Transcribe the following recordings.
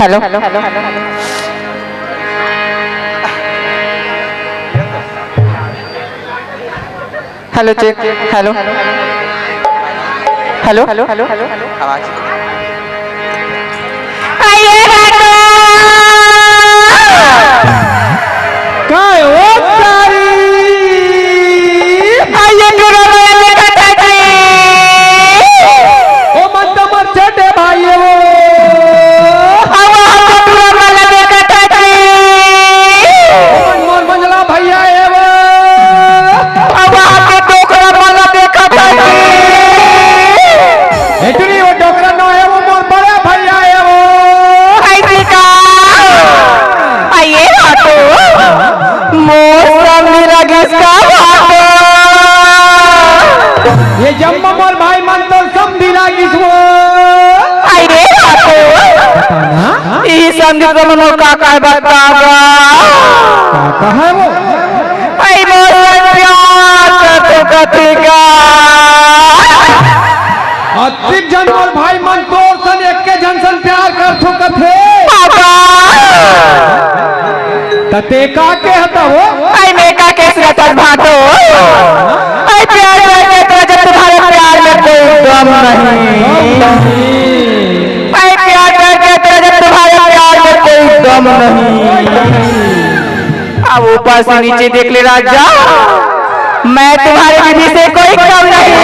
Hello hello check hello hello आवाज काय ओ सारी ओ मन तमर छोटे भाई वो मन मोर मंजला भैया है वो इतनी वो डोकरा ना है वो मोर बड़ा भैया है वो ये जम्मा मोर भाई मन तो समझी लागिस वो काका काका है वो अतिक जन और भाई मन तो सन एक के जन सन प्यार कर थो कथे तते का के हता वो प्यार में कोई दम नहीं। अब ऊपर से नीचे देख ले राजा, मैं तुम्हारे विधि से कोई कम नहीं।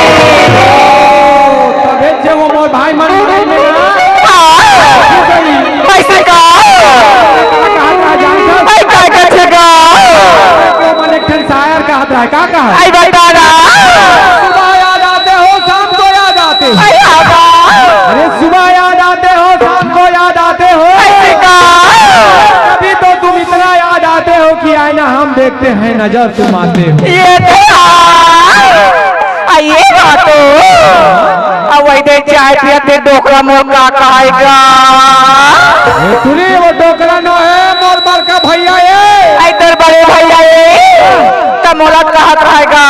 तबे जे वो मोर भाई मन में कैसे का मन एक ठन शायर का हाथ है का कहा आई बता सुबह याद आते हो शाम को याद आते हो अरे सुबह याद आते हो शाम को याद आते हो अभी तो तुम इतना याद आते हो कि आईना हम देखते हैं नजर तुम आते हो ये बातो अब वही चाय पियते डोकरा मोर का कहेगा तुरी वो डोकरा न है मोर बर का भैया ये इधर बड़े भैया ये तमोला कहत रहेगा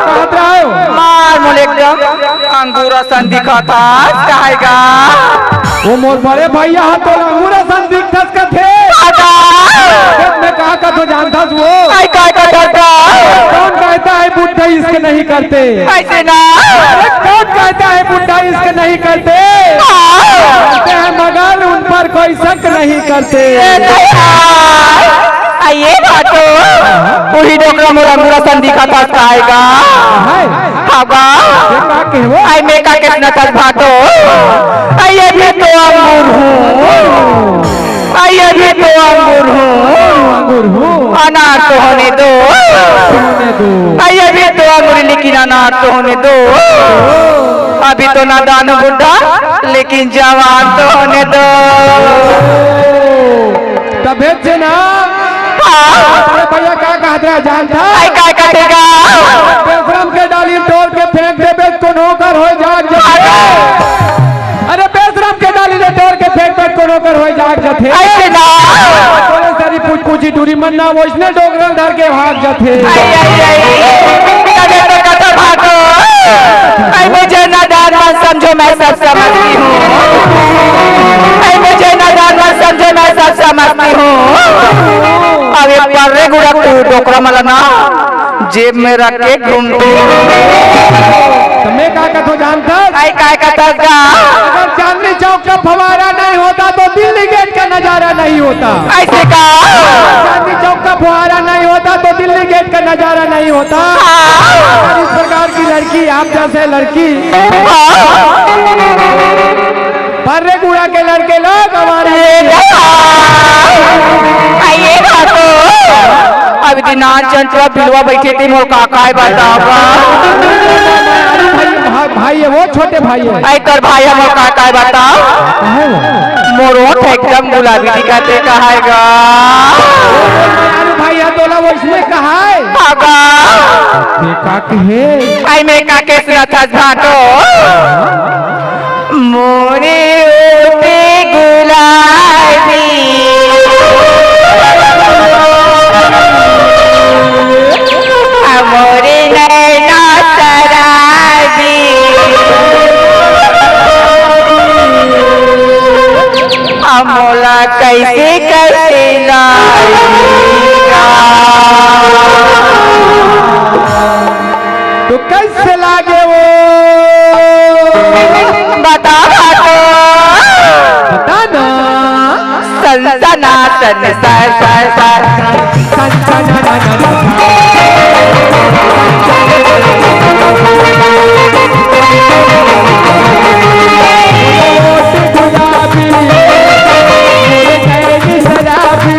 कहत रहे मार मोले एकदम अंगूरा सन दिखा था कहेगा वो मोर बड़े भैया हा तो अंगूरा सन दिखत का थे मैं कहा का तो जानता वो आई का करता कौन कहता है बुढ़ा इसके नहीं करते ऐसे ना कौन कहता है बुढ़ा इसके नहीं करते कहते हैं मगर उन पर कोई शक नहीं करते ये बातो वही डोकरा मोरा मोरा सन दिखा था कहेगा हागा आई मैं का कितना तक भातो ये भी तो अंगूर हूँ ये भी तो अंगूर हूँ अनार तो होने दो ये भी तो अंगूर लेकिन अनार तो होने दो अभी तो नादान बुढ़ा लेकिन जवान तो होने दो तबे से ना अरे भैया क्या कहते हैं जानता आई काय कटेगा बेशरम के डाली तोड़ के फेंक दे को नौकर हो जाग अरे बेशरम के डाली ने तोड़ के फेंक दे को नौकर हो जाग जथे ऐसे ना थोड़े सारी पूछ पूछी दूरी मन्ना वो इसने डोगरा धर के भाग जथे कदे तो कदे भागो आई मुझे नादान मत समझो मैं सब समझती हूँ आई मुझे नादान मत समझो मैं सब समझती हूँ अरे पर्रे गुड़ा तू डोकरा मला ना जेब में रख के घूमती तुम्हें क्या कथो जानता आई काय का अगर चांदनी चौक का फवारा नहीं होता तो दिल्ली गेट का नजारा नहीं होता ऐसे का चांदनी चौक का फवारा नहीं होता तो दिल्ली गेट का नजारा नहीं होता इस प्रकार की लड़की आप जैसे लड़की पर्रे गुड़ा के लड़के लोग हमारे ये बातो अभी दिन चंचला बिलवा बैठे थे मोर काका है बतावा भाई है वो छोटे भाई है आई तर भाई मोर काका है बताओ मोर ओठ एकदम गुलाबी दिखाते कहेगा भाई है तोला वो इसमें कहा है काका देखा है आई मैं काके सुना था भाटो मोरे ओठे गुलाबी मोरे नैना शराबी अमोला कैसे कैसे लाएगा तो कैसे लागे वो बता तो बताना सनसनाटन सर सर सर गुलाबी मोरे नैनी शराबी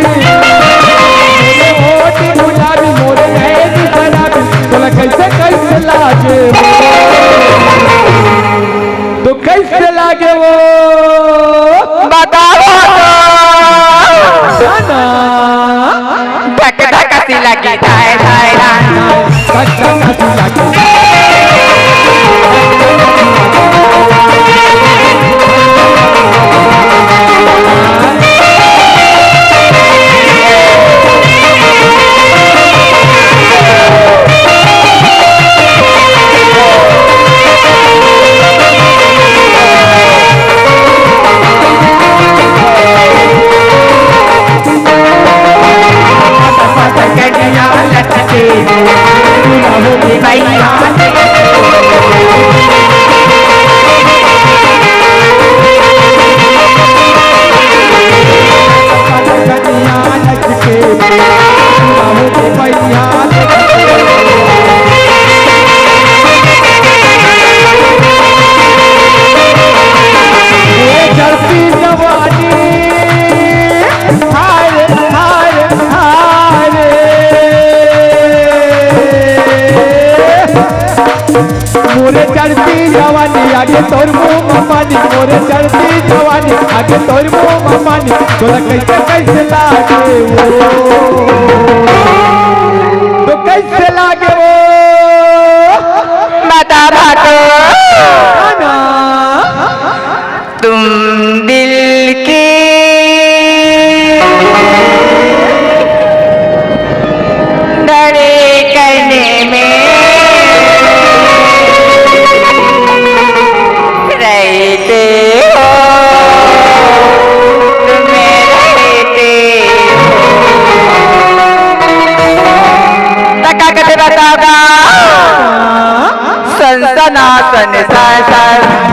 गुलाबी मोरे नैनी शराबी बोला कैसे कैसे लागे तो कैसे लागे वो बताओ ना धक धक सी लगी धाय धाय मोरे चढ़ती जवानी आगे तोर मुँह पानी मोरे चढ़ती जवानी आगे तोर मुँह पानी तोरा कैसे कैसे लागे वो तो कैसे लागे वो बता भाटो ना तुम दिल की डरे करने में रहते हो तुम्हें रहते तका कते बताओगा सनसनाटन सर सर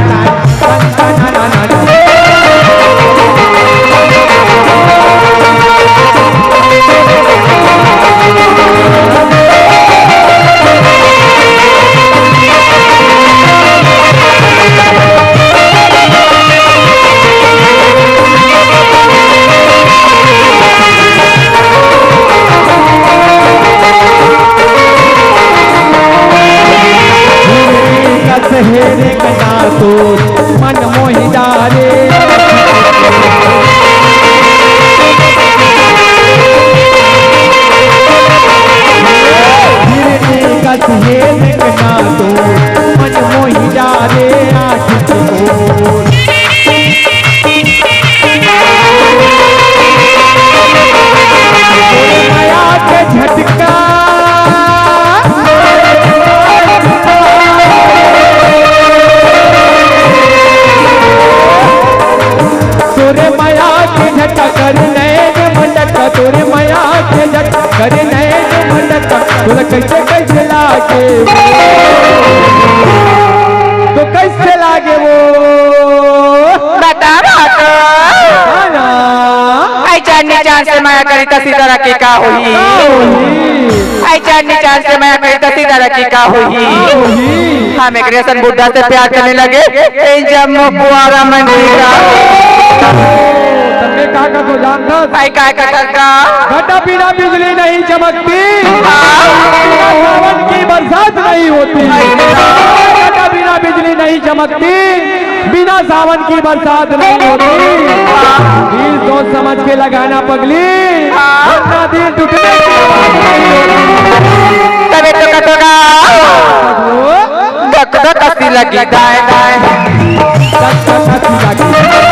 हेरे कना तो मन मोहि डारे हेरे कना तो मन मोहि डारे आठ माया के झटका तोरे माया के झटका कर नैन मंडका तोरे माया के झटका कर नैन मंडका तोरा कैसे कैसे लागे तो कैसे लागे वो बता भाटो ना आई चांदनी चांद से माया करी तसी तरह की का हुई आई चांदनी चांद से माया करी तसी तरह की का हुई हम एक रेशन बुद्धा से प्यार करने लगे जब कुआरा मंदिरा तन्ने का तो जानता भाई काय का घटा बिना बिजली नहीं चमकती सावन की बरसात नहीं होती घटा बिना बिजली नहीं चमकती बिना सावन की बरसात नहीं होती दिल सोच समझ के लगाना पगली अपना दिल टूटने की आवाज नहीं होती तबे तो कतोगा धक धक हंसी लगी दाएं दाएं धक धक हंसी लगी